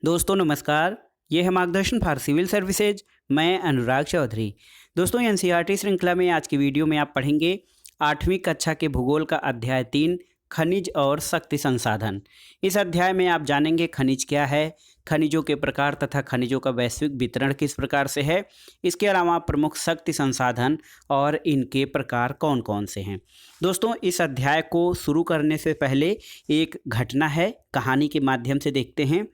दोस्तों नमस्कार। ये है मार्गदर्शन फॉर सिविल सर्विसेज। मैं अनुराग चौधरी। दोस्तों एनसीईआरटी श्रृंखला में आज की वीडियो में आप पढ़ेंगे 8वीं कक्षा के भूगोल का अध्याय 3 खनिज और शक्ति संसाधन। इस अध्याय में आप जानेंगे खनिज क्या है, खनिजों के प्रकार तथा खनिजों का वैश्विक वितरण किस प्रकार से है। इसके अलावा प्रमुख शक्ति संसाधन और इनके प्रकार कौन कौन से हैं। दोस्तों इस अध्याय को शुरू करने से पहले एक घटना है, कहानी के माध्यम से देखते हैं।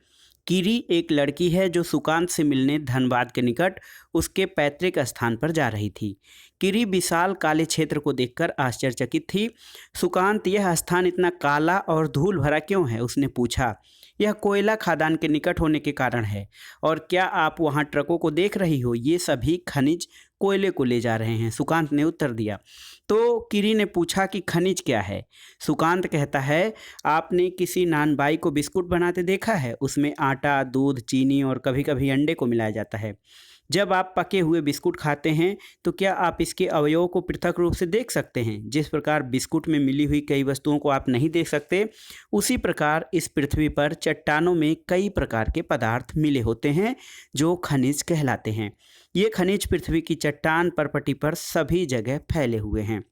कीरी एक लड़की है जो सुकांत से मिलने धनबाद के निकट उसके पैतृक स्थान पर जा रही थी। कीरी विशाल काले क्षेत्र को देखकर आश्चर्यचकित थी। सुकांत, यह स्थान इतना काला और धूल भरा क्यों है? उसने पूछा। यह कोयला खदान के निकट होने के कारण है। और क्या आप वहाँ ट्रकों को देख रही हो? ये सभी खनिज कोयले को ले जा रहे हैं, सुकांत ने उत्तर दिया। तो कीरी ने पूछा कि खनिज क्या है? सुकांत कहता है, आपने किसी नानबाई को बिस्कुट बनाते देखा है? उसमें आटा, दूध, चीनी और कभी कभी अंडे को मिलाया जाता है। जब आप पके हुए बिस्कुट खाते हैं तो क्या आप इसके अवयवों को पृथक रूप से देख सकते हैं? जिस प्रकार बिस्कुट में मिली हुई कई वस्तुओं को आप नहीं देख सकते, उसी प्रकार इस पृथ्वी पर चट्टानों में कई प्रकार के पदार्थ मिले होते हैं जो खनिज कहलाते हैं। ये खनिज पृथ्वी की चट्टान परपटी पर सभी जगह फैले हुए हैं।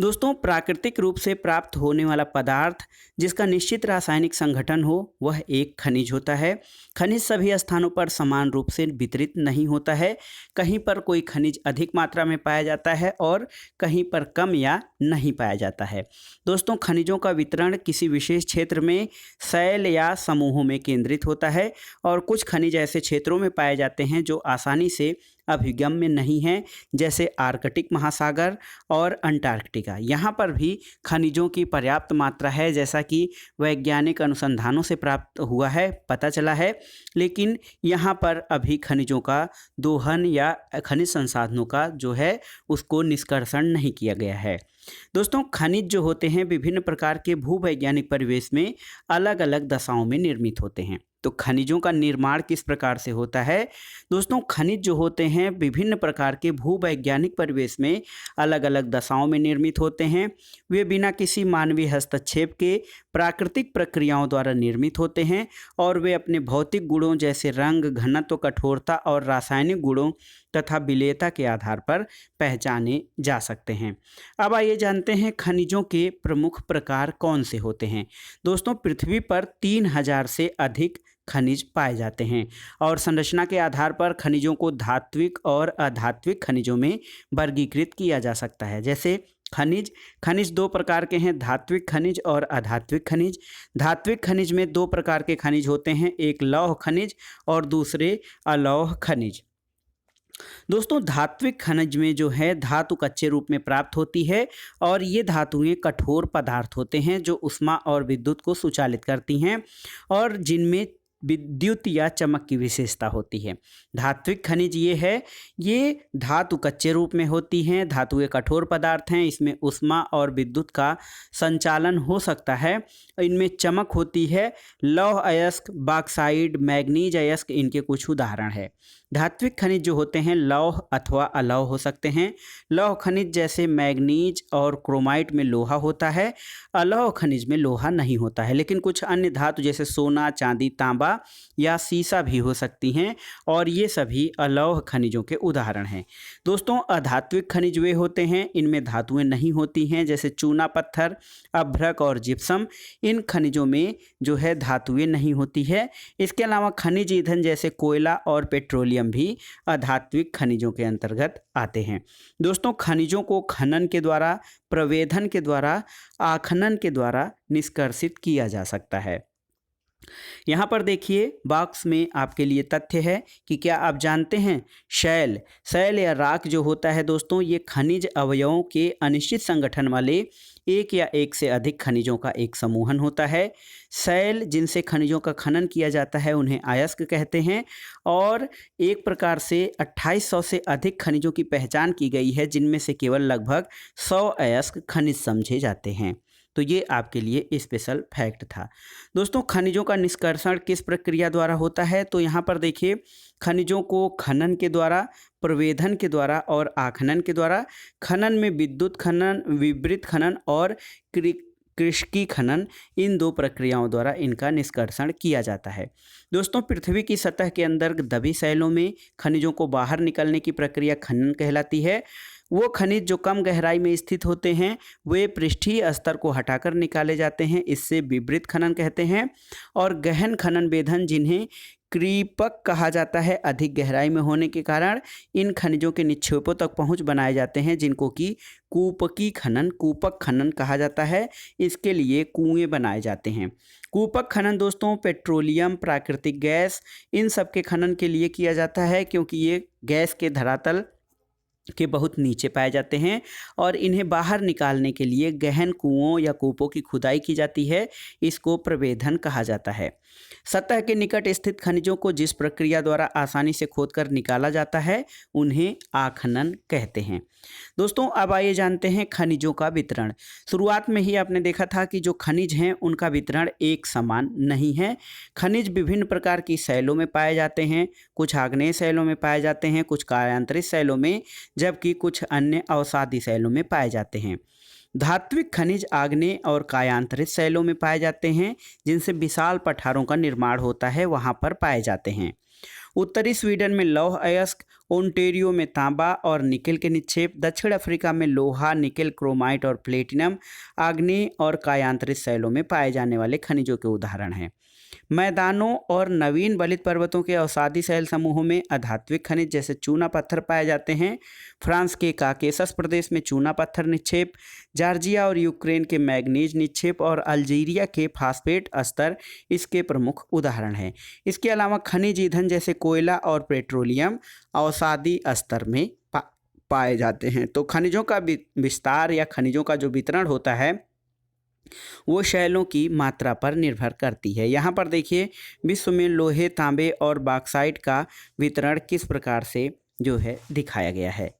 दोस्तों प्राकृतिक रूप से प्राप्त होने वाला पदार्थ जिसका निश्चित रासायनिक संगठन हो वह एक खनिज होता है। खनिज सभी स्थानों पर समान रूप से वितरित नहीं होता है। कहीं पर कोई खनिज अधिक मात्रा में पाया जाता है और कहीं पर कम या नहीं पाया जाता है। दोस्तों खनिजों का वितरण किसी विशेष क्षेत्र में शैल या समूहों में केंद्रित होता है और कुछ खनिज ऐसे क्षेत्रों में पाए जाते हैं जो आसानी से अभिगम्य नहीं हैं, जैसे आर्कटिक महासागर और अंटार्कटिका। यहाँ पर भी खनिजों की पर्याप्त मात्रा है, जैसा कि वैज्ञानिक अनुसंधानों से प्राप्त हुआ है, पता चला है। लेकिन यहाँ पर अभी खनिजों का दोहन या खनिज संसाधनों का जो है उसको निष्कर्षण नहीं किया गया है। दोस्तों खनिज जो होते हैं विभिन्न प्रकार के भूवैज्ञानिक परिवेश में अलग अलग दशाओं में निर्मित होते हैं। तो खनिजों का निर्माण किस प्रकार से होता है? दोस्तों खनिज जो होते हैं विभिन्न प्रकार के भूवैज्ञानिक परिवेश में अलग अलग दशाओं में निर्मित होते हैं। वे बिना किसी मानवीय हस्तक्षेप के प्राकृतिक प्रक्रियाओं द्वारा निर्मित होते हैं और वे अपने भौतिक गुणों जैसे रंग, घनत्व, कठोरता और रासायनिक गुणों तथा विलेयता के आधार पर पहचाने जा सकते हैं। अब आइए जानते हैं खनिजों के प्रमुख प्रकार कौन से होते हैं। दोस्तों पृथ्वी पर 3000 से अधिक खनिज पाए जाते हैं और संरचना के आधार पर खनिजों को धात्विक और अधात्विक खनिजों में वर्गीकृत किया जा सकता है। जैसे खनिज दो प्रकार के हैं, धात्विक खनिज और अधात्विक खनिज। धात्विक खनिज में दो प्रकार के खनिज होते हैं, एक लौह खनिज और दूसरे अलौह खनिज। दोस्तों धात्विक खनिज में जो है धातु कच्चे रूप में प्राप्त होती है और ये धातुएं कठोर पदार्थ होते हैं जो ऊष्मा और विद्युत को सुचालित करती हैं और जिनमें विद्युत या चमक की विशेषता होती है। धात्विक खनिज ये धातु कच्चे रूप में होती हैं, धातुएं कठोर पदार्थ हैं, इसमें ऊष्मा और विद्युत का संचालन हो सकता है, इनमें चमक होती है। लौह अयस्क, बॉक्साइट, मैग्नीज अयस्क इनके कुछ उदाहरण है। धात्विक खनिज जो होते हैं लौह अथवा अलौह हो सकते हैं। लौह खनिज जैसे मैग्नीज और क्रोमाइट में लोहा होता है, अलौह खनिज में लोहा नहीं होता है, लेकिन कुछ अन्य धातु जैसे सोना, चांदी, तांबा या सीसा भी हो सकती हैं और ये सभी अलौह खनिजों के उदाहरण हैं। दोस्तों अधात्विक खनिज वे होते हैं इनमें धातुएं नहीं होती हैं, जैसे चूना पत्थर, अभ्रक और जिप्सम। इन खनिजों में जो है धातुएं नहीं होती है। इसके अलावा खनिज ईंधन जैसे कोयला और पेट्रोलियम भी अधात्विक खनिजों के अंतर्गत आते हैं। दोस्तों खनिजों को खनन के द्वारा, प्रवेधन के द्वारा, आखनन के द्वारा निष्कर्षित किया जा सकता है। यहाँ पर देखिए बॉक्स में आपके लिए तथ्य है कि क्या आप जानते हैं शैल या राख जो होता है दोस्तों ये खनिज अवयवों के अनिश्चित संगठन वाले एक या एक से अधिक खनिजों का एक समूहन होता है। शैल जिनसे खनिजों का खनन किया जाता है उन्हें अयस्क कहते हैं और एक प्रकार से 2800 से अधिक खनिजों की पहचान की गई है, जिनमें से केवल लगभग 100 अयस्क खनिज समझे जाते हैं। तो ये आपके लिए स्पेशल फैक्ट था। दोस्तों खनिजों का निष्कर्षण किस प्रक्रिया द्वारा होता है? तो यहाँ पर देखिए खनिजों को खनन के द्वारा, प्रवेधन के द्वारा और आखनन के द्वारा। खनन में विद्युत खनन, विवृत खनन और कृषि खनन, इन 2 प्रक्रियाओं द्वारा इनका निष्कर्षण किया जाता है। दोस्तों, पृथ्वी की सतह के अंदर दबी शैलों में खनिजों को बाहर निकलने की प्रक्रिया खनन कहलाती है। वो खनिज जो कम गहराई में स्थित होते हैं वे पृष्ठीय स्तर को हटाकर निकाले जाते हैं, इससे विवृत खनन कहते हैं। और गहन खनन वेधन, जिन्हें क्रीपक कहा जाता है, अधिक गहराई में होने के कारण इन खनिजों के निक्षेपों तक पहुंच बनाए जाते हैं, जिनको कि कूपक खनन कहा जाता है। इसके लिए कुएं बनाए जाते हैं। कूपक खनन दोस्तों पेट्रोलियम, प्राकृतिक गैस, इन सब के खनन के लिए किया जाता है, क्योंकि ये गैस के धरातल के बहुत नीचे पाए जाते हैं और इन्हें बाहर निकालने के लिए गहन कुओं या कूपों की खुदाई की जाती है। इसको प्रवेधन कहा जाता है। सतह के निकट स्थित खनिजों को जिस प्रक्रिया द्वारा आसानी से खोदकर निकाला जाता है उन्हें आखनन कहते हैं। दोस्तों, अब आइए जानते हैं खनिजों का वितरण। शुरुआत में ही आपने देखा था कि जो खनिज हैं उनका वितरण एक समान नहीं है। खनिज विभिन्न प्रकार की शैलों में पाए जाते हैं। कुछ आग्नेय शैलों में पाए जाते हैं, कुछ कायांतरित शैलों में, जबकि कुछ अन्य अवसादी शैलों में पाए जाते हैं। धात्विक खनिज आग्नेय और कायांतरित शैलों में पाए जाते हैं, जिनसे विशाल पठारों का निर्माण होता है, वहां पर पाए जाते हैं। उत्तरी स्वीडन में लौह अयस्क, ओंटेरियो में तांबा और निकेल के निक्षेप, दक्षिण अफ्रीका में लोहा, निकेल, क्रोमाइट और प्लेटिनम आग्नेय और कायांतरित शैलों में पाए जाने वाले खनिजों के उदाहरण हैं। मैदानों और नवीन बलित पर्वतों के अवसादी शैल समूहों में अधात्विक खनिज जैसे चूना पत्थर पाए जाते हैं। फ्रांस के काकेसस प्रदेश में चूना पत्थर निक्षेप, जॉर्जिया और यूक्रेन के मैग्नीज निक्षेप और अल्जीरिया के फास्फेट अस्तर इसके प्रमुख उदाहरण हैं। इसके अलावा खनिज ईंधन जैसे कोयला और पेट्रोलियम अवसादी स्तर में पाए जाते हैं। तो खनिजों का विस्तार या खनिजों का जो वितरण होता है वो शैलों की मात्रा पर निर्भर करती है। यहाँ पर देखिए विश्व में लोहे, तांबे और बॉक्साइट का वितरण किस प्रकार से जो है दिखाया गया है।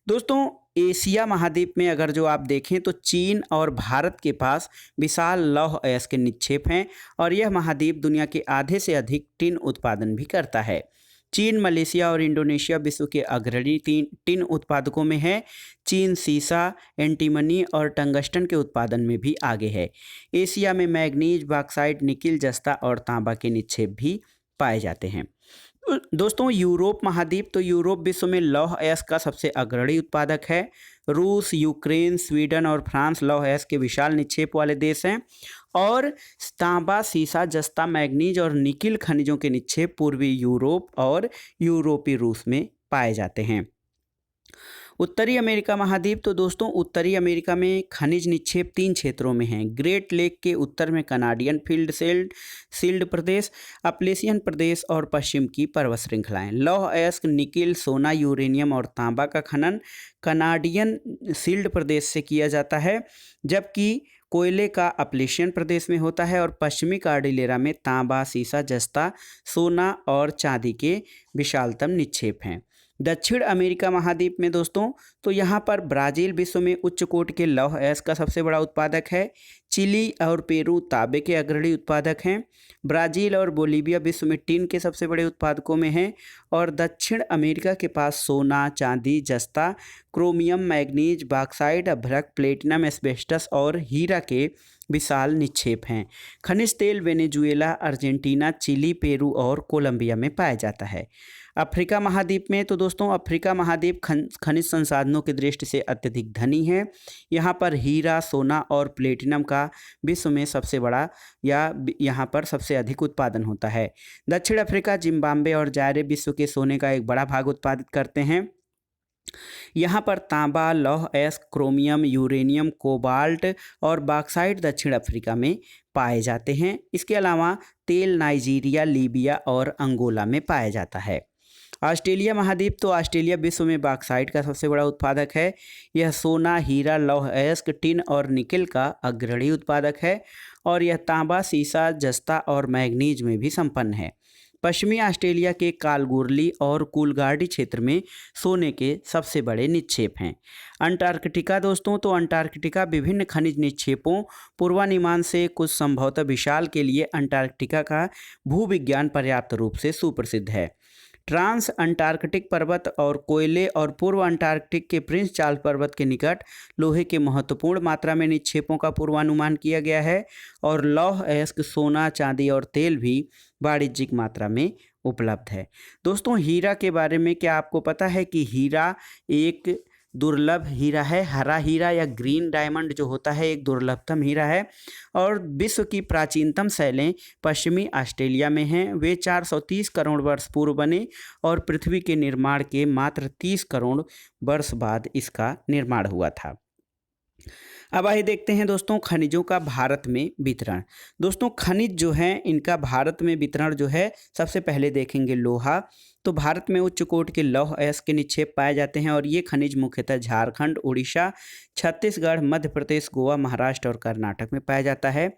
दोस्तों, एशिया महाद्वीप में अगर जो आप देखें तो चीन और भारत के पास विशाल लौह अयस्क के निक्षेप हैं और यह महाद्वीप दुनिया के आधे से अधिक टिन उत्पादन भी करता है। चीन, मलेशिया और इंडोनेशिया विश्व के अग्रणी टिन उत्पादकों में है। चीन सीसा, एंटीमनी और टंगस्टन के उत्पादन में भी आगे है। एशिया में मैग्नीज, बॉक्साइट, निकिल, जस्ता और तांबा के निक्षेप भी पाए जाते हैं। दोस्तों, यूरोप महाद्वीप, तो यूरोप विश्व में लौह अयस्क का सबसे अग्रणी उत्पादक है। रूस, यूक्रेन, स्वीडन और फ्रांस लौह अयस्क के विशाल निक्षेप वाले देश हैं और तांबा, सीसा, जस्ता, मैग्नीज और निकिल खनिजों के निक्षेप पूर्वी यूरोप और यूरोपीय रूस में पाए जाते हैं। उत्तरी अमेरिका महाद्वीप, तो दोस्तों उत्तरी अमेरिका में खनिज निक्षेप 3 क्षेत्रों में हैं। ग्रेट लेक के उत्तर में कनाडियन शील्ड प्रदेश, अपलेशियन प्रदेश और पश्चिम की पर्वत श्रृंखलाएं। लौह अयस्क, निकिल, सोना, यूरेनियम और तांबा का खनन कनाडियन शील्ड प्रदेश से किया जाता है, जबकि कोयले का अपलेशियन प्रदेश में होता है और पश्चिमी कार्डिलेरा में तांबा, सीसा, जस्ता, सोना और चांदी के विशालतम निक्षेप हैं। दक्षिण अमेरिका महाद्वीप में दोस्तों, तो यहाँ पर ब्राज़ील विश्व में उच्च कोटि के लौह अयस्क का सबसे बड़ा उत्पादक है। चिली और पेरू तांबे के अग्रणी उत्पादक हैं। ब्राज़ील और बोलीविया विश्व में टिन के सबसे बड़े उत्पादकों में हैं और दक्षिण अमेरिका के पास सोना, चांदी, जस्ता, क्रोमियम, मैग्नीज, बॉक्साइट, अभ्रक, प्लेटिनम, एस्बेस्टस और हीरा के विशाल निक्षेप हैं। खनिज तेल वेनेजुएला, अर्जेंटीना, चिली, पेरू और कोलंबिया में पाया जाता है। अफ्रीका महाद्वीप में, तो दोस्तों अफ्रीका महाद्वीप खनिज संसाधनों की दृष्टि से अत्यधिक धनी है। यहाँ पर हीरा, सोना और प्लेटिनम का विश्व में सबसे बड़ा या यहाँ पर सबसे अधिक उत्पादन होता है। दक्षिण अफ्रीका, जिम्बाब्वे और जायरे विश्व के सोने का एक बड़ा भाग उत्पादित करते हैं। यहाँ पर तांबा, लौह अयस्क, क्रोमियम, यूरेनियम, कोबाल्ट और बॉक्साइट दक्षिण अफ्रीका में पाए जाते हैं। इसके अलावा तेल नाइजीरिया, लीबिया और अंगोला में पाया जाता है। ऑस्ट्रेलिया महाद्वीप, तो ऑस्ट्रेलिया विश्व में बॉक्साइट का सबसे बड़ा उत्पादक है। यह सोना, हीरा, लौह अयस्क, टिन और निकिल का अग्रणी उत्पादक है और यह तांबा, सीसा, जस्ता और मैग्नीज में भी संपन्न है। पश्चिमी ऑस्ट्रेलिया के कालगोर्ली और कूलगार्डी क्षेत्र में सोने के सबसे बड़े निक्षेप हैं। अंटार्कटिका दोस्तों, तो अंटार्कटिका विभिन्न खनिज निक्षेपों पूर्वानुमान से कुछ संभवतः विशाल के लिए अंटार्कटिका का भूविज्ञान पर्याप्त रूप से सुप्रसिद्ध है। ट्रांस अंटार्कटिक पर्वत और कोयले और पूर्व अंटार्कटिक के प्रिंस चार्ल्स पर्वत के निकट लोहे के महत्वपूर्ण मात्रा में निक्षेपों का पूर्वानुमान किया गया है। और लौह अयस्क, सोना, चांदी और तेल भी वाणिज्यिक मात्रा में उपलब्ध है। दोस्तों, हीरा के बारे में क्या आपको पता है कि हीरा एक दुर्लभ हीरा है। हरा हीरा या ग्रीन डायमंड जो होता है एक दुर्लभतम हीरा है। और विश्व की प्राचीनतम शैलें पश्चिमी ऑस्ट्रेलिया में हैं। वे 430 करोड़ वर्ष पूर्व बने और पृथ्वी के निर्माण के मात्र 30 करोड़ वर्ष बाद इसका निर्माण हुआ था। अब आइए देखते हैं दोस्तों खनिजों का भारत में वितरण। दोस्तों, खनिज जो हैं इनका भारत में वितरण जो है, सबसे पहले देखेंगे लोहा। तो भारत में उच्च कोटि के लौह अयस्क के निक्षेप पाए जाते हैं और ये खनिज मुख्यतः झारखंड, उड़ीसा, छत्तीसगढ़, मध्य प्रदेश, गोवा, महाराष्ट्र और कर्नाटक में पाया जाता है।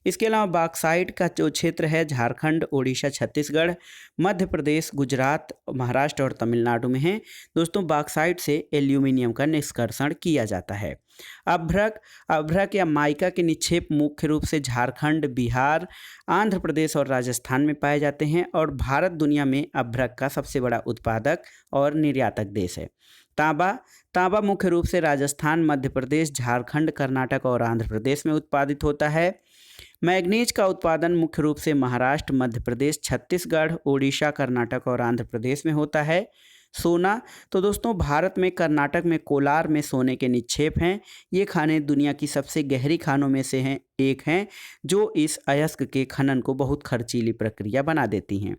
इसके अलावा बॉक्साइट का जो क्षेत्र है झारखंड, उड़ीसा, छत्तीसगढ़, मध्य प्रदेश, गुजरात, महाराष्ट्र और तमिलनाडु में है। दोस्तों, बॉक्साइट से एल्यूमिनियम का निष्कर्षण किया जाता है। अभ्रक या माइका के निक्षेप मुख्य रूप से झारखंड, बिहार, आंध्र प्रदेश और राजस्थान में पाए जाते हैं। और भारत दुनिया में अभ्रक का सबसे बड़ा उत्पादक और निर्यातक देश है। तांबा मुख्य रूप से राजस्थान, मध्य प्रदेश, झारखंड, कर्नाटक और आंध्र प्रदेश में उत्पादित होता है। मैग्नीज का उत्पादन मुख्य रूप से महाराष्ट्र, मध्य प्रदेश, छत्तीसगढ़, ओडिशा, कर्नाटक और आंध्र प्रदेश में होता है। सोना, तो दोस्तों भारत में कर्नाटक में कोलार में सोने के निक्षेप हैं। ये खानें दुनिया की सबसे गहरी खानों में से एक हैं जो इस अयस्क के खनन को बहुत खर्चीली प्रक्रिया बना देती हैं।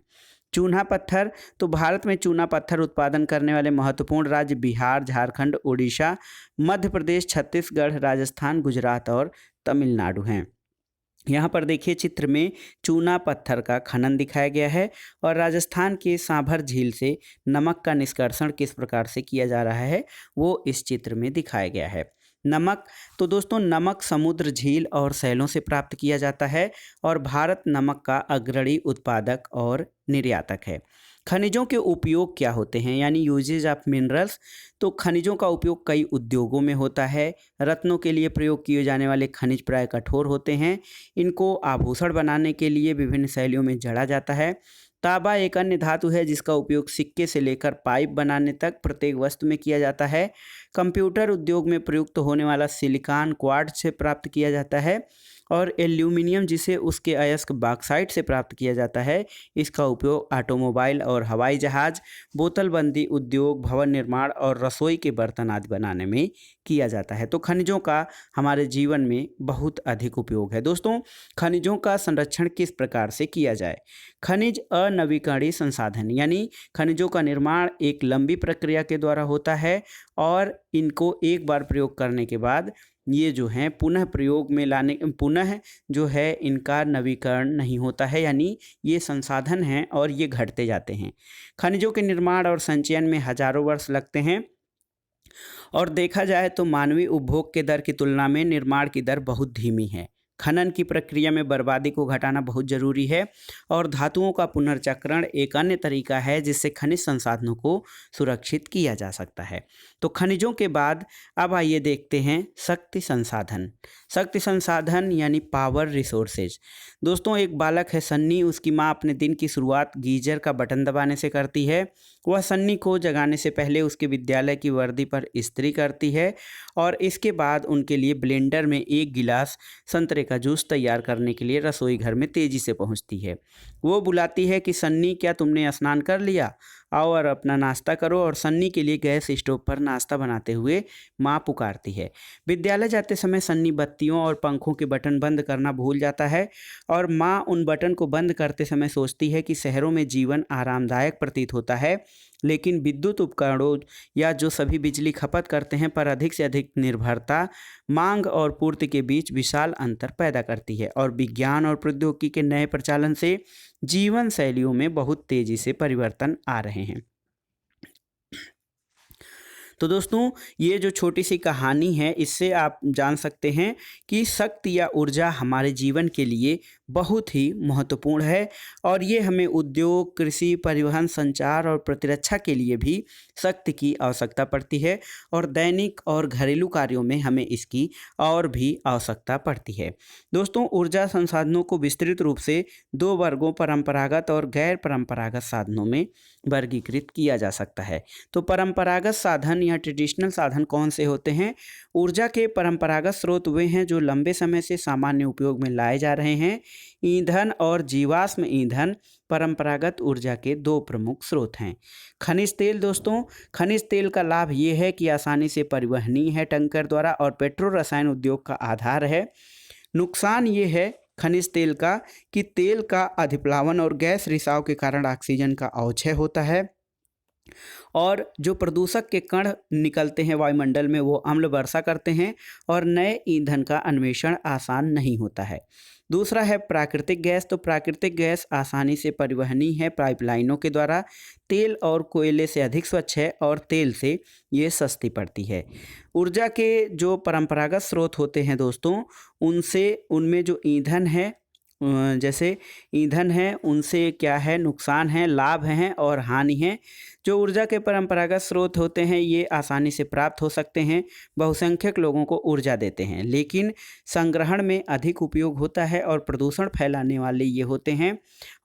चूना पत्थर, तो भारत में चूना पत्थर उत्पादन करने वाले महत्वपूर्ण राज्य बिहार, झारखंड, उड़ीसा, मध्य प्रदेश, छत्तीसगढ़, राजस्थान, गुजरात और तमिलनाडु हैं। यहाँ पर देखिए चित्र में चूना पत्थर का खनन दिखाया गया है और राजस्थान के सांभर झील से नमक का निष्कर्षण किस प्रकार से किया जा रहा है वो इस चित्र में दिखाया गया है। नमक, तो दोस्तों नमक समुद्र, झील और सैलों से प्राप्त किया जाता है और भारत नमक का अग्रणी उत्पादक और निर्यातक है। खनिजों के उपयोग क्या होते हैं, यानी यूजेज ऑफ मिनरल्स। तो खनिजों का उपयोग कई उद्योगों में होता है। रत्नों के लिए प्रयोग किए जाने वाले खनिज प्राय कठोर होते हैं। इनको आभूषण बनाने के लिए विभिन्न शैलियों में जड़ा जाता है। तांबा एक अन्य धातु है जिसका उपयोग सिक्के से लेकर पाइप बनाने तक प्रत्येक वस्तु में किया जाता है। कंप्यूटर उद्योग में प्रयुक्त होने वाला सिलिकॉन क्वार्ट्ज से प्राप्त किया जाता है। और एल्यूमिनियम जिसे उसके अयस्क बॉक्साइट से प्राप्त किया जाता है, इसका उपयोग ऑटोमोबाइल और हवाई जहाज, बोतलबंदी उद्योग, भवन निर्माण और रसोई के बर्तन आदि बनाने में किया जाता है। तो खनिजों का हमारे जीवन में बहुत अधिक उपयोग है। दोस्तों, खनिजों का संरक्षण किस प्रकार से किया जाए। खनिज अनवीकरणीय संसाधन, यानी खनिजों का निर्माण एक लंबी प्रक्रिया के द्वारा होता है और इनको एक बार प्रयोग करने के बाद ये जो हैं पुनः प्रयोग में लाने जो है इनका नवीकरण नहीं होता है, यानी ये संसाधन हैं और ये घटते जाते हैं। खनिजों के निर्माण और संचयन में हजारों वर्ष लगते हैं और देखा जाए तो मानवीय उपभोग के दर की तुलना में निर्माण की दर बहुत धीमी है। खनन की प्रक्रिया में बर्बादी को घटाना बहुत जरूरी है और धातुओं का पुनर्चक्रण एक अन्य तरीका है जिससे खनिज संसाधनों को सुरक्षित किया जा सकता है। तो खनिजों के बाद अब आइए देखते हैं शक्ति संसाधन। शक्ति संसाधन यानी पावर रिसोर्सेज। दोस्तों, एक बालक है सन्नी, उसकी माँ अपने दिन की शुरुआत गीजर का बटन दबाने से करती है। वह सन्नी को जगाने से पहले उसके विद्यालय की वर्दी पर इस्त्री करती है और इसके बाद उनके लिए ब्लेंडर में एक गिलास संतरे का जूस तैयार करने के लिए रसोई घर में तेजी से पहुंचती है। वो बुलाती है कि सन्नी, क्या तुमने स्नान कर लिया? आओ और अपना नाश्ता करो। और सन्नी के लिए गैस स्टोव पर नाश्ता बनाते हुए माँ पुकारती है। विद्यालय जाते समय सन्नी बत्तियों और पंखों के बटन बंद करना भूल जाता है और माँ उन बटन को बंद करते समय सोचती है कि शहरों में जीवन आरामदायक प्रतीत होता है, लेकिन विद्युत उपकरणों या जो सभी बिजली खपत करते हैं पर अधिक से अधिक निर्भरता मांग और पूर्ति के बीच विशाल अंतर पैदा करती है और विज्ञान और प्रौद्योगिकी के नए प्रचलन से जीवन शैलियों में बहुत तेजी से परिवर्तन आ रहे हैं। तो दोस्तों, ये जो छोटी सी कहानी है इससे आप जान सकते हैं कि शक्ति या ऊर्जा हमारे जीवन के लिए बहुत ही महत्वपूर्ण है और ये हमें उद्योग, कृषि, परिवहन, संचार और प्रतिरक्षा के लिए भी शक्ति की आवश्यकता पड़ती है और दैनिक और घरेलू कार्यों में हमें इसकी और भी आवश्यकता पड़ती है। दोस्तों, ऊर्जा संसाधनों को विस्तृत रूप से दो वर्गों परंपरागत और गैर परंपरागत साधनों में वर्गीकृत किया जा सकता है। तो परंपरागत साधन या ट्रेडिशनल साधन कौन से होते हैं? ऊर्जा के परंपरागत स्रोत वे हैं जो लंबे समय से सामान्य उपयोग में लाए जा रहे हैं। ईंधन और जीवाश्म ईंधन परंपरागत ऊर्जा के दो प्रमुख स्रोत हैं। खनिज तेल दोस्तों, खनिज तेल का लाभ ये है कि आसानी से परिवहनीय है टैंकर द्वारा और पेट्रो रसायन उद्योग का आधार है। नुकसान ये है खनिज तेल का कि तेल का अधिप्लावन और गैस रिसाव के कारण ऑक्सीजन का अवक्षय होता है और जो प्रदूषक के कण निकलते हैं वायुमंडल में वो अम्ल वर्षा करते हैं और नए ईंधन का अन्वेषण आसान नहीं होता है। दूसरा है प्राकृतिक गैस। तो प्राकृतिक गैस आसानी से परिवहनीय है पाइपलाइनों के द्वारा, तेल और कोयले से अधिक स्वच्छ है और तेल से ये सस्ती पड़ती है। ऊर्जा के जो परंपरागत स्रोत होते हैं दोस्तों, उनमें जो ईंधन है जैसे ईंधन है उनसे क्या है नुकसान है, लाभ हैं और हानि है। जो ऊर्जा के परंपरागत स्रोत होते हैं ये आसानी से प्राप्त हो सकते हैं, बहुसंख्यक लोगों को ऊर्जा देते हैं, लेकिन संग्रहण में अधिक उपयोग होता है और प्रदूषण फैलाने वाले ये होते हैं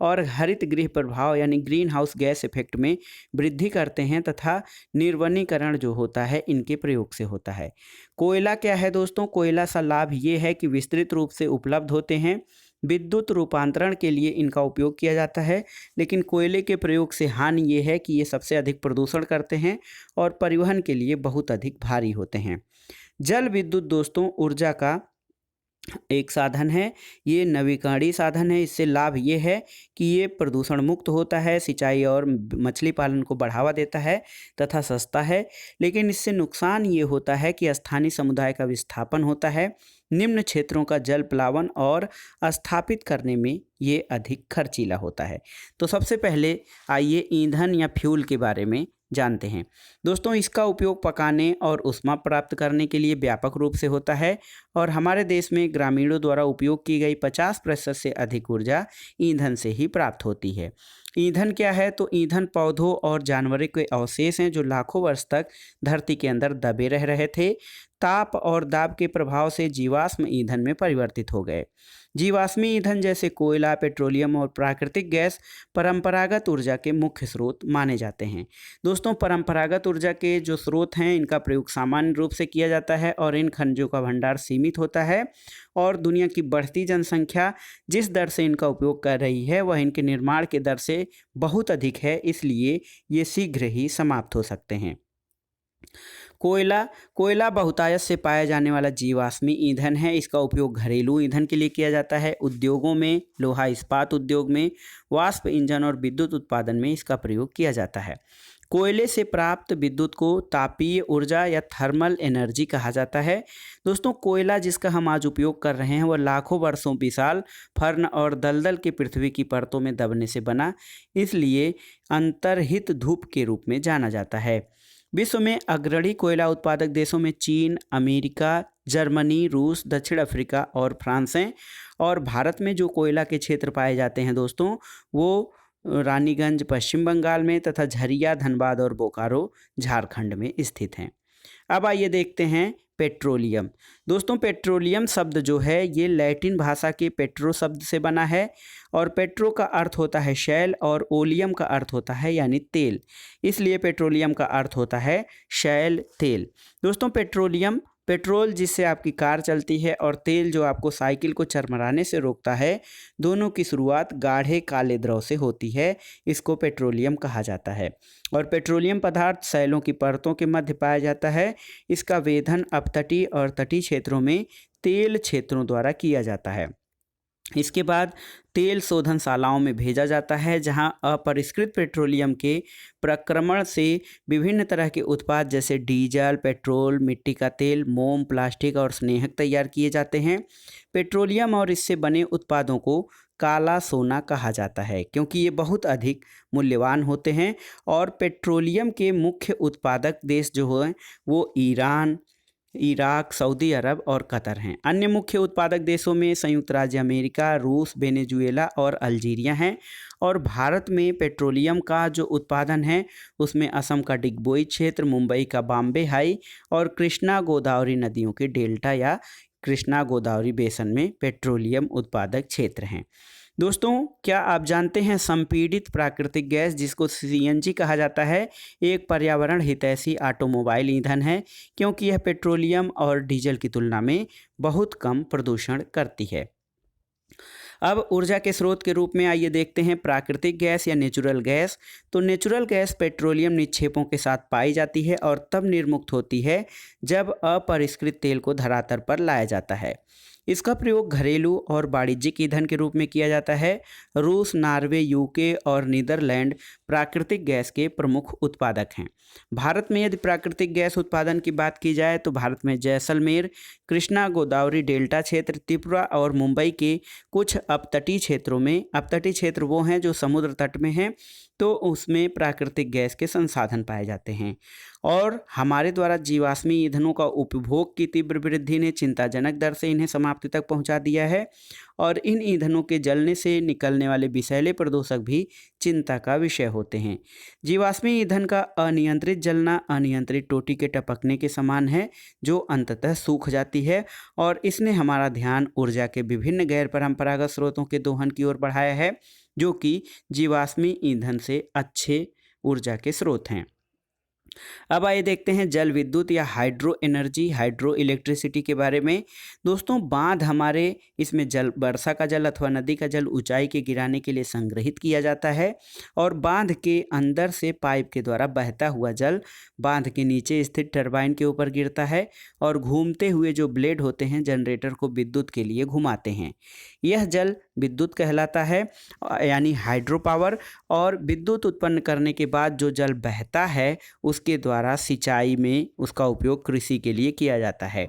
और हरित गृह प्रभाव यानी ग्रीन हाउस गैस इफेक्ट में वृद्धि करते हैं तथा निर्वनीकरण जो होता है इनके प्रयोग से होता है। कोयला क्या है दोस्तों? कोयला सा लाभ ये है कि विस्तृत रूप से उपलब्ध होते हैं, विद्युत रूपांतरण के लिए इनका उपयोग किया जाता है, लेकिन कोयले के प्रयोग से हानि ये है कि ये सबसे अधिक प्रदूषण करते हैं और परिवहन के लिए बहुत अधिक भारी होते हैं। जल विद्युत दोस्तों ऊर्जा का एक साधन है, ये नवीकरणीय साधन है। इससे लाभ ये है कि ये प्रदूषण मुक्त होता है, सिंचाई और मछली पालन को बढ़ावा देता है तथा सस्ता है, लेकिन इससे नुकसान ये होता है कि स्थानीय समुदाय का विस्थापन होता है, निम्न क्षेत्रों का जल प्लावन और स्थापित करने में ये अधिक खर्चीला होता है। तो सबसे पहले आइए ईंधन या फ्यूल के बारे में जानते हैं। दोस्तों, इसका उपयोग पकाने और ऊष्मा प्राप्त करने के लिए व्यापक रूप से होता है और हमारे देश में ग्रामीणों द्वारा उपयोग की गई 50% से अधिक ऊर्जा ईंधन से ही प्राप्त होती है। ईंधन क्या है? तो ईंधन पौधों और जानवरों के अवशेष हैं जो लाखों वर्ष तक धरती के अंदर दबे रह रहे थे, ताप और दाब के प्रभाव से जीवाश्म ईंधन में परिवर्तित हो गए। जीवाश्मी ईंधन जैसे कोयला, पेट्रोलियम और प्राकृतिक गैस परंपरागत ऊर्जा के मुख्य स्रोत माने जाते हैं। दोस्तों, परंपरागत ऊर्जा के जो स्रोत हैं इनका प्रयोग सामान्य रूप से किया जाता है और इन खनिजों का भंडार सीमित होता है और दुनिया की बढ़ती जनसंख्या जिस दर से इनका उपयोग कर रही है वह इनके निर्माण के दर से बहुत अधिक है, इसलिए ये शीघ्र ही समाप्त हो सकते हैं। कोयला बहुतायत से पाया जाने वाला जीवाश्मी ईंधन है। इसका उपयोग घरेलू ईंधन के लिए किया जाता है, उद्योगों में, लोहा इस्पात उद्योग में, वाष्प इंजन और विद्युत उत्पादन में इसका प्रयोग किया जाता है। कोयले से प्राप्त विद्युत को तापीय ऊर्जा या थर्मल एनर्जी कहा जाता है। दोस्तों, कोयला जिसका हम आज उपयोग कर रहे हैं वह लाखों वर्षों विशाल फर्न और दलदल की पृथ्वी की परतों में दबने से बना, इसलिए अंतर्हित धूप के रूप में जाना जाता है। विश्व में अग्रणी कोयला उत्पादक देशों में चीन, अमेरिका, जर्मनी, रूस, दक्षिण अफ्रीका और फ्रांस हैं और भारत में जो कोयला के क्षेत्र पाए जाते हैं दोस्तों वो रानीगंज पश्चिम बंगाल में तथा झरिया, धनबाद और बोकारो झारखंड में स्थित हैं। अब आइए देखते हैं पेट्रोलियम। दोस्तों, पेट्रोलियम शब्द जो है ये लैटिन भाषा के पेट्रो शब्द से बना है और पेट्रो का अर्थ होता है शैल और ओलियम का अर्थ होता है यानी तेल, इसलिए पेट्रोलियम का अर्थ होता है शैल तेल। दोस्तों, पेट्रोल जिससे आपकी कार चलती है और तेल जो आपको साइकिल को चरमराने से रोकता है, दोनों की शुरुआत गाढ़े काले द्रव से होती है, इसको पेट्रोलियम कहा जाता है। और पेट्रोलियम पदार्थ शैलों की परतों के मध्य पाया जाता है। इसका वेधन अपतटीय और तटीय क्षेत्रों में तेल क्षेत्रों द्वारा किया जाता है। इसके बाद तेल शोधनशालाओं में भेजा जाता है जहां अपरिष्कृत पेट्रोलियम के प्रक्रमण से विभिन्न तरह के उत्पाद जैसे डीजल, पेट्रोल, मिट्टी का तेल, मोम, प्लास्टिक और स्नेहक तैयार किए जाते हैं। पेट्रोलियम और इससे बने उत्पादों को काला सोना कहा जाता है क्योंकि ये बहुत अधिक मूल्यवान होते हैं और पेट्रोलियम के मुख्य उत्पादक देश जो हैं वो ईरान, इराक, सऊदी अरब और कतर हैं। अन्य मुख्य उत्पादक देशों में संयुक्त राज्य अमेरिका, रूस, वेनेजुएला और अल्जीरिया हैं। और भारत में पेट्रोलियम का जो उत्पादन है उसमें असम का डिगबोई क्षेत्र, मुंबई का बॉम्बे हाई और कृष्णा गोदावरी नदियों के डेल्टा या कृष्णा गोदावरी बेसन में पेट्रोलियम उत्पादक क्षेत्र हैं। दोस्तों, क्या आप जानते हैं संपीड़ित प्राकृतिक गैस जिसको सीएनजी कहा जाता है एक पर्यावरण हितैषी ऑटोमोबाइल ईंधन है, क्योंकि यह पेट्रोलियम और डीजल की तुलना में बहुत कम प्रदूषण करती है। अब ऊर्जा के स्रोत के रूप में आइए देखते हैं प्राकृतिक गैस या नेचुरल गैस। तो नेचुरल गैस पेट्रोलियम निक्षेपों के साथ पाई जाती है और तब निर्मुक्त होती है जब अपरिष्कृत तेल को धरातल पर लाया जाता है। इसका प्रयोग घरेलू और वाणिज्यिक ईंधन के रूप में किया जाता है। रूस, नॉर्वे, यूके और नीदरलैंड प्राकृतिक गैस के प्रमुख उत्पादक हैं। भारत में यदि प्राकृतिक गैस उत्पादन की बात की जाए तो भारत में जैसलमेर, कृष्णा गोदावरी डेल्टा क्षेत्र, त्रिपुरा और मुंबई के कुछ अपतटीय क्षेत्रों में, अपतटीय क्षेत्र वो हैं जो समुद्र तट में हैं, तो उसमें प्राकृतिक गैस के संसाधन पाए जाते हैं। और हमारे द्वारा जीवाश्मी ईंधनों का उपभोग की तीव्र वृद्धि ने चिंताजनक दर से इन्हें समाप्ति तक पहुंचा दिया है और इन ईंधनों के जलने से निकलने वाले विषैले प्रदूषक भी चिंता का विषय होते हैं। जीवाश्मी ईंधन का अनियंत्रित जलना अनियंत्रित टोटी के टपकने के समान है जो अंततः सूख जाती है, और इसने हमारा ध्यान ऊर्जा के विभिन्न गैर परंपरागत स्रोतों के दोहन की ओर बढ़ाया है जो कि जीवाश्मी ईंधन से अच्छे ऊर्जा के स्रोत हैं। अब आइए देखते हैं जल विद्युत या हाइड्रो एनर्जी, हाइड्रो इलेक्ट्रिसिटी के बारे में। दोस्तों, बांध हमारे इसमें जल, वर्षा का जल अथवा नदी का जल ऊंचाई के गिराने के लिए संग्रहित किया जाता है और बांध के अंदर से पाइप के द्वारा बहता हुआ जल बांध के नीचे स्थित टरबाइन के ऊपर गिरता है और घूमते हुए जो ब्लेड होते हैं जनरेटर को विद्युत के लिए घुमाते हैं। यह जल विद्युत कहलाता है, यानी हाइड्रो पावर। और विद्युत उत्पन्न करने के बाद जो जल बहता है उसके द्वारा सिंचाई में उसका उपयोग कृषि के लिए किया जाता है।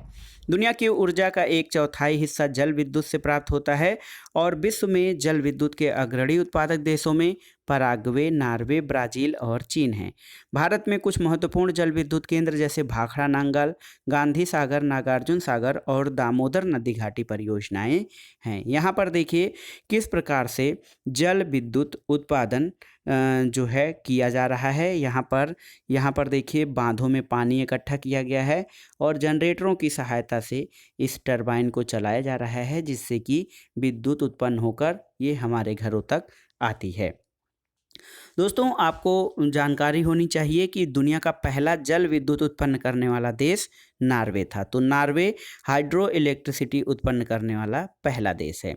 दुनिया की ऊर्जा का 1/4 हिस्सा जल विद्युत से प्राप्त होता है और विश्व में जल विद्युत के अग्रणी उत्पादक देशों में पराग्वे, नार्वे, ब्राज़ील और चीन हैं। भारत में कुछ महत्वपूर्ण जल विद्युत केंद्र जैसे भाखड़ा नांगल, गांधी सागर, नागार्जुन सागर और दामोदर नदी घाटी परियोजनाएं हैं। यहाँ पर देखिए किस प्रकार से जल विद्युत उत्पादन जो है किया जा रहा है। यहाँ पर देखिए बांधों में पानी इकट्ठा किया गया है और जनरेटरों की सहायता से इस टरबाइन को चलाया जा रहा है जिससे कि विद्युत उत्पन्न होकर ये हमारे घरों तक आती है। दोस्तों, आपको जानकारी होनी चाहिए कि दुनिया का पहला जल विद्युत उत्पन्न करने वाला देश नॉर्वे था। तो नॉर्वे हाइड्रो इलेक्ट्रिसिटी उत्पन्न करने वाला पहला देश है।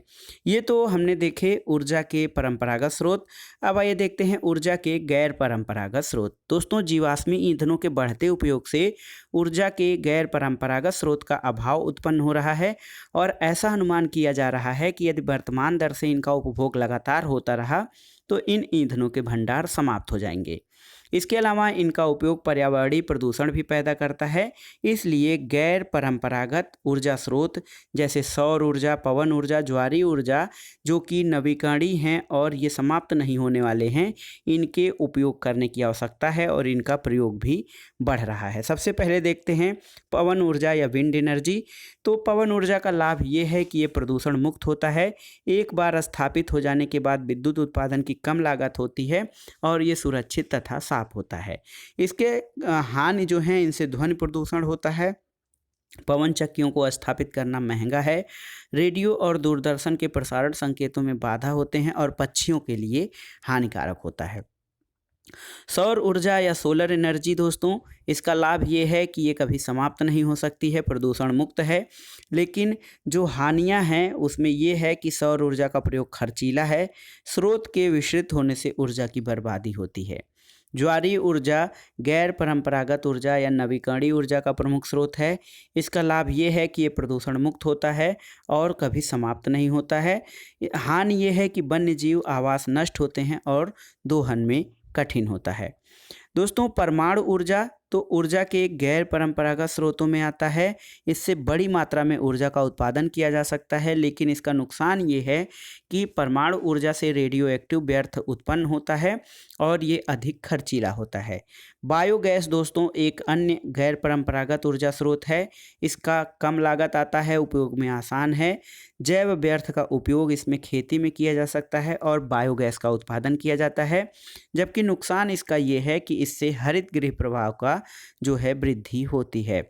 ये तो हमने देखे ऊर्जा के परंपरागत स्रोत। अब आइए देखते हैं ऊर्जा के गैर परंपरागत स्रोत। दोस्तों, जीवाश्मी ईंधनों के बढ़ते उपयोग से ऊर्जा के गैर परंपरागत स्रोत का अभाव उत्पन्न हो रहा है और ऐसा अनुमान किया जा रहा है कि यदि वर्तमान दर से इनका उपभोग लगातार होता रहा तो इन ईंधनों के भंडार समाप्त हो जाएंगे। इसके अलावा इनका उपयोग पर्यावरणीय प्रदूषण भी पैदा करता है। इसलिए गैर परंपरागत ऊर्जा स्रोत जैसे सौर ऊर्जा, पवन ऊर्जा, ज्वारीय ऊर्जा जो कि नवीकरणीय हैं और ये समाप्त नहीं होने वाले हैं, इनके उपयोग करने की आवश्यकता है और इनका प्रयोग भी बढ़ रहा है। सबसे पहले देखते हैं पवन ऊर्जा या विंड एनर्जी। तो पवन ऊर्जा का लाभ ये है कि ये प्रदूषण मुक्त होता है। एक बार स्थापित हो जाने के बाद विद्युत उत्पादन की कम लागत होती है और ये सुरक्षित तथा साफ होता है। इसके हानि जो हैं, इनसे ध्वनि प्रदूषण होता है, पवन चक्कियों को स्थापित करना महंगा है, रेडियो और दूरदर्शन के प्रसारण संकेतों में बाधा होते हैं और पक्षियों के लिए हानिकारक होता है। सौर ऊर्जा या सोलर एनर्जी, दोस्तों, इसका लाभ ये है कि ये कभी समाप्त नहीं हो सकती है, प्रदूषण मुक्त है, लेकिन जो हानियां हैं उसमें ये है कि सौर ऊर्जा का प्रयोग खर्चीला है, स्रोत के विस्तृत होने से ऊर्जा की बर्बादी होती है। ज्वारीय ऊर्जा गैर परंपरागत ऊर्जा या नवीकरणीय ऊर्जा का प्रमुख स्रोत है। इसका लाभ ये है कि ये प्रदूषण मुक्त होता है और कभी समाप्त नहीं होता है। हानि ये है कि वन्य जीव आवास नष्ट होते हैं और दोहन में कठिन होता है। दोस्तों, परमाणु ऊर्जा, तो ऊर्जा के गैर परंपरागत स्रोतों में आता है। इससे बड़ी मात्रा में ऊर्जा का उत्पादन किया जा सकता है, लेकिन इसका नुकसान ये है कि परमाणु ऊर्जा से रेडियो एक्टिव व्यर्थ उत्पन्न होता है और ये अधिक खर्चीला होता है। बायोगैस दोस्तों एक अन्य गैर परंपरागत ऊर्जा स्रोत है। इसका कम लागत आता है, उपयोग में आसान है। जैव व्यर्थ का उपयोग इसमें खेती में किया जा सकता है और बायोगैस का उत्पादन किया जाता है। जबकि नुकसान इसका ये है कि इससे हरित गृह प्रभाव का जो है वृद्धि होती है।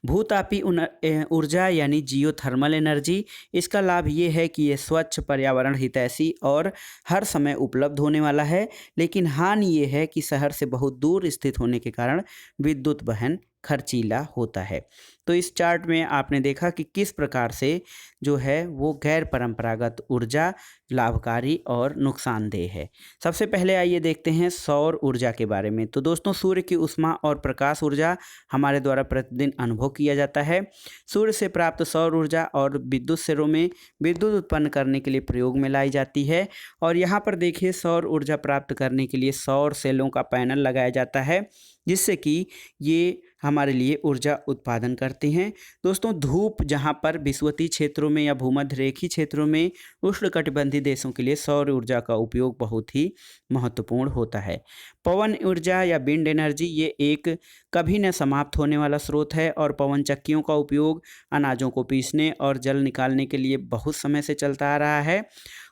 भूतापी ऊर्जा यानी जियोथर्मल एनर्जी, इसका लाभ ये है कि ये स्वच्छ, पर्यावरण हितैषी और हर समय उपलब्ध होने वाला है, लेकिन हानि ये है कि शहर से बहुत दूर स्थित होने के कारण विद्युत वहन खर्चीला होता है। तो इस चार्ट में आपने देखा कि किस प्रकार से जो है वो गैर परंपरागत ऊर्जा लाभकारी और नुकसानदेह है। सबसे पहले आइए देखते हैं सौर ऊर्जा के बारे में। तो दोस्तों सूर्य की ऊष्मा और प्रकाश ऊर्जा हमारे द्वारा प्रतिदिन अनुभव किया जाता है। सूर्य से प्राप्त सौर ऊर्जा और विद्युत सेरों में विद्युत उत्पन्न करने के लिए प्रयोग में लाई जाती है। और यहाँ पर देखिए सौर ऊर्जा प्राप्त करने के लिए सौर सेलों का पैनल लगाया जाता है, जिससे कि ये हमारे लिए ऊर्जा उत्पादन करते हैं। दोस्तों धूप जहाँ पर विषुवतीय क्षेत्रों में या भूमध्य रेखीय क्षेत्रों में उष्णकटिबंधीय देशों के लिए सौर ऊर्जा का उपयोग बहुत ही महत्वपूर्ण होता है। पवन ऊर्जा या विंड एनर्जी ये एक कभी न समाप्त होने वाला स्रोत है और पवन चक्कियों का उपयोग अनाजों को पीसने और जल निकालने के लिए बहुत समय से चलता आ रहा है।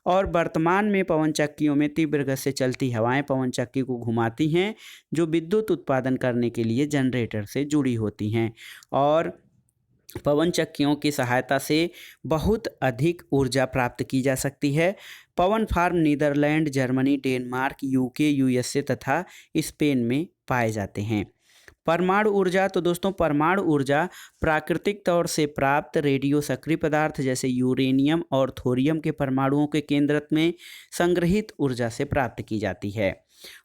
और वर्तमान में पवन चक्कियों में तीव्र गति से चलती हवाएं पवन चक्की को घुमाती हैं, जो विद्युत उत्पादन करने के लिए जनरेटर से जुड़ी होती हैं। और पवन चक्कियों की सहायता से बहुत अधिक ऊर्जा प्राप्त की जा सकती है। पवन farm Netherland, Germany, Denmark, UK, USA तथा स्पेन में पाए जाते हैं। परमाणु ऊर्जा, तो दोस्तों परमाणु ऊर्जा प्राकृतिक तौर से प्राप्त रेडियो सक्रिय पदार्थ जैसे यूरेनियम और थोरियम के परमाणुओं के केंद्रक में संग्रहित ऊर्जा से प्राप्त की जाती है।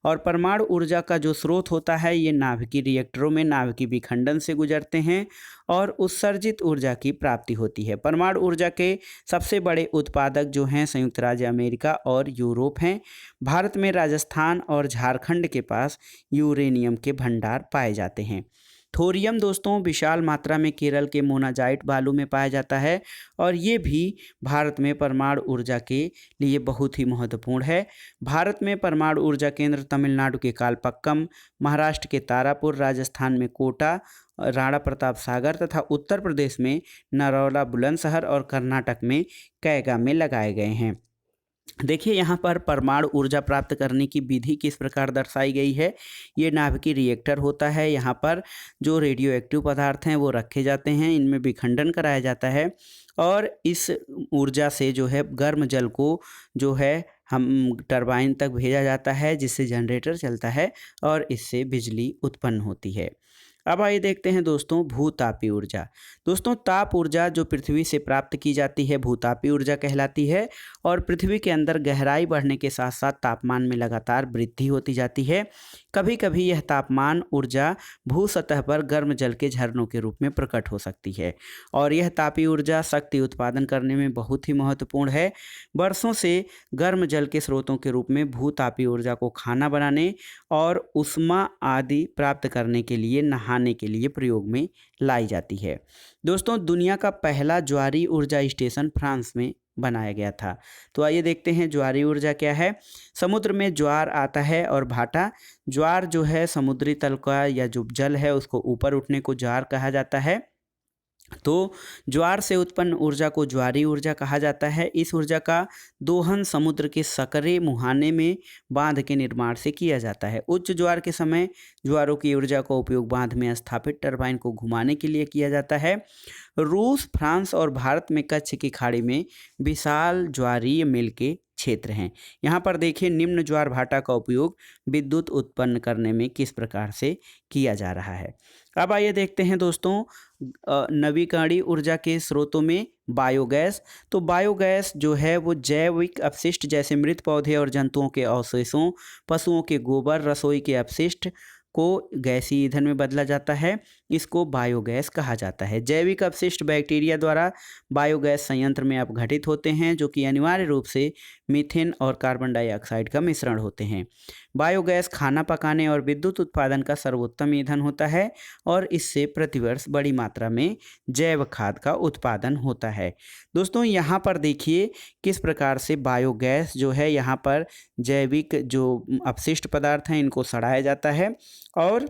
और परमाणु ऊर्जा का जो स्रोत होता है ये नाभिकीय रिएक्टरों में नाभिकीय विखंडन से गुजरते हैं और उत्सर्जित ऊर्जा की प्राप्ति होती है। परमाणु ऊर्जा के सबसे बड़े उत्पादक जो हैं संयुक्त राज्य अमेरिका और यूरोप हैं। भारत में राजस्थान और झारखंड के पास यूरेनियम के भंडार पाए जाते हैं। थोरियम दोस्तों विशाल मात्रा में केरल के मोनाजाइट बालू में पाया जाता है और ये भी भारत में परमाणु ऊर्जा के लिए बहुत ही महत्वपूर्ण है। भारत में परमाणु ऊर्जा केंद्र तमिलनाडु के कालपक्कम, महाराष्ट्र के तारापुर, राजस्थान में कोटा, राणा प्रताप सागर तथा उत्तर प्रदेश में नरौला बुलंदशहर और कर्नाटक में कैगा में लगाए गए हैं। देखिए यहाँ पर परमाणु ऊर्जा प्राप्त करने की विधि किस प्रकार दर्शाई गई है। ये नाभिकीय रिएक्टर होता है, यहाँ पर जो रेडियो एक्टिव पदार्थ हैं वो रखे जाते हैं, इनमें विखंडन कराया जाता है और इस ऊर्जा से जो है गर्म जल को जो है हम टरबाइन तक भेजा जाता है, जिससे जनरेटर चलता है और इससे बिजली उत्पन्न होती है। अब आइए देखते हैं दोस्तों भूतापी ऊर्जा। दोस्तों ताप ऊर्जा जो पृथ्वी से प्राप्त की जाती है भूतापी ऊर्जा कहलाती है और पृथ्वी के अंदर गहराई बढ़ने के साथ साथ तापमान में लगातार वृद्धि होती जाती है। कभी कभी यह तापमान ऊर्जा भू सतह पर गर्म जल के झरनों के रूप में प्रकट हो सकती है और यह तापी ऊर्जा शक्ति उत्पादन करने में बहुत ही महत्वपूर्ण है। वर्षों से गर्म जल के स्रोतों के रूप में भूतापी ऊर्जा को खाना बनाने और ऊष्मा आदि प्राप्त करने के लिए नहाने के लिए प्रयोग में लाई जाती है। दोस्तों दुनिया का पहला ज्वारीय ऊर्जा स्टेशन फ्रांस में बनाया गया था। तो आइए देखते हैं ज्वारीय ऊर्जा क्या है। समुद्र में ज्वार आता है और भाटा, ज्वार जो है समुद्री तल का या जो जल है उसको ऊपर उठने को ज्वार कहा जाता है। तो ज्वार से उत्पन्न ऊर्जा को ज्वारीय ऊर्जा कहा जाता है। इस ऊर्जा का दोहन समुद्र के सकरे मुहाने में बांध के निर्माण से किया जाता है। उच्च ज्वार के समय ज्वारों की ऊर्जा का उपयोग बांध में स्थापित टरबाइन को घुमाने के लिए किया जाता है। रूस, फ्रांस और भारत में कच्छ की खाड़ी में विशाल ज्वारीय मिल के क्षेत्र हैं। यहाँ पर देखिए निम्न ज्वार भाटा का उपयोग विद्युत उत्पन्न करने में किस प्रकार से किया जा रहा है। अब आइए देखते हैं दोस्तों नवीकरणीय ऊर्जा के स्रोतों में बायोगैस। तो बायोगैस जो है वो जैविक अपशिष्ट जैसे मृत पौधे और जंतुओं के अवशेषों, पशुओं के गोबर, रसोई के अपशिष्ट को गैसीय ईंधन में बदला जाता है। इसको बायोगैस कहा जाता है। जैविक अपशिष्ट बैक्टीरिया द्वारा बायोगैस संयंत्र में अपघटित होते हैं, जो कि अनिवार्य रूप से मीथेन और कार्बन डाइऑक्साइड का मिश्रण होते हैं। बायोगैस खाना पकाने और विद्युत उत्पादन का सर्वोत्तम ईंधन होता है और इससे प्रतिवर्ष बड़ी मात्रा में जैव खाद का उत्पादन होता है। दोस्तों यहाँ पर देखिए किस प्रकार से बायोगैस जो है, यहाँ पर जैविक जो अपशिष्ट पदार्थ हैं इनको सड़ाया जाता है और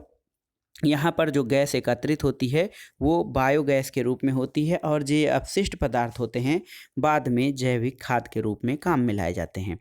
यहाँ पर जो गैस एकत्रित होती है वो बायोगैस के रूप में होती है और जो अपशिष्ट पदार्थ होते हैं बाद में जैविक खाद के रूप में काम में लाए जाते हैं।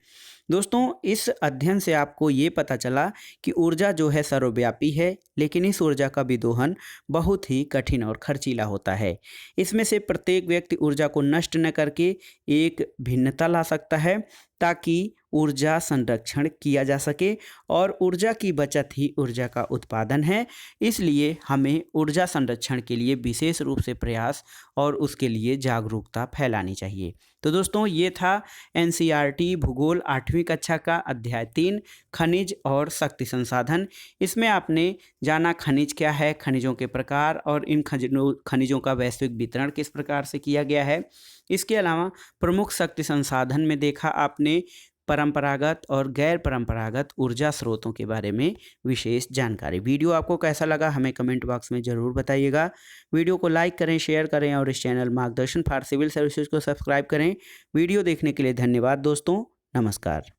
दोस्तों इस अध्ययन से आपको ये पता चला कि ऊर्जा जो है सर्वव्यापी है, लेकिन इस ऊर्जा का विदोहन बहुत ही कठिन और खर्चीला होता है। इसमें से प्रत्येक व्यक्ति ऊर्जा को नष्ट न करके एक भिन्नता ला सकता है ताकि ऊर्जा संरक्षण किया जा सके और ऊर्जा की बचत ही ऊर्जा का उत्पादन है। इसलिए हमें ऊर्जा संरक्षण के लिए विशेष रूप से प्रयास और उसके लिए जागरूकता फैलानी चाहिए। तो दोस्तों ये था एनसीईआरटी भूगोल 8वीं कक्षा का अध्याय 3 खनिज और शक्ति संसाधन। इसमें आपने जाना खनिज क्या है, खनिजों के प्रकार और इन खनिजों का वैश्विक वितरण किस प्रकार से किया गया है। इसके अलावा प्रमुख शक्ति संसाधन में देखा आपने परंपरागत और गैर परंपरागत ऊर्जा स्रोतों के बारे में विशेष जानकारी। वीडियो आपको कैसा लगा हमें कमेंट बॉक्स में ज़रूर बताइएगा। वीडियो को लाइक करें, शेयर करें और इस चैनल मार्गदर्शन फॉर सिविल सर्विसेज को सब्सक्राइब करें। वीडियो देखने के लिए धन्यवाद दोस्तों, नमस्कार।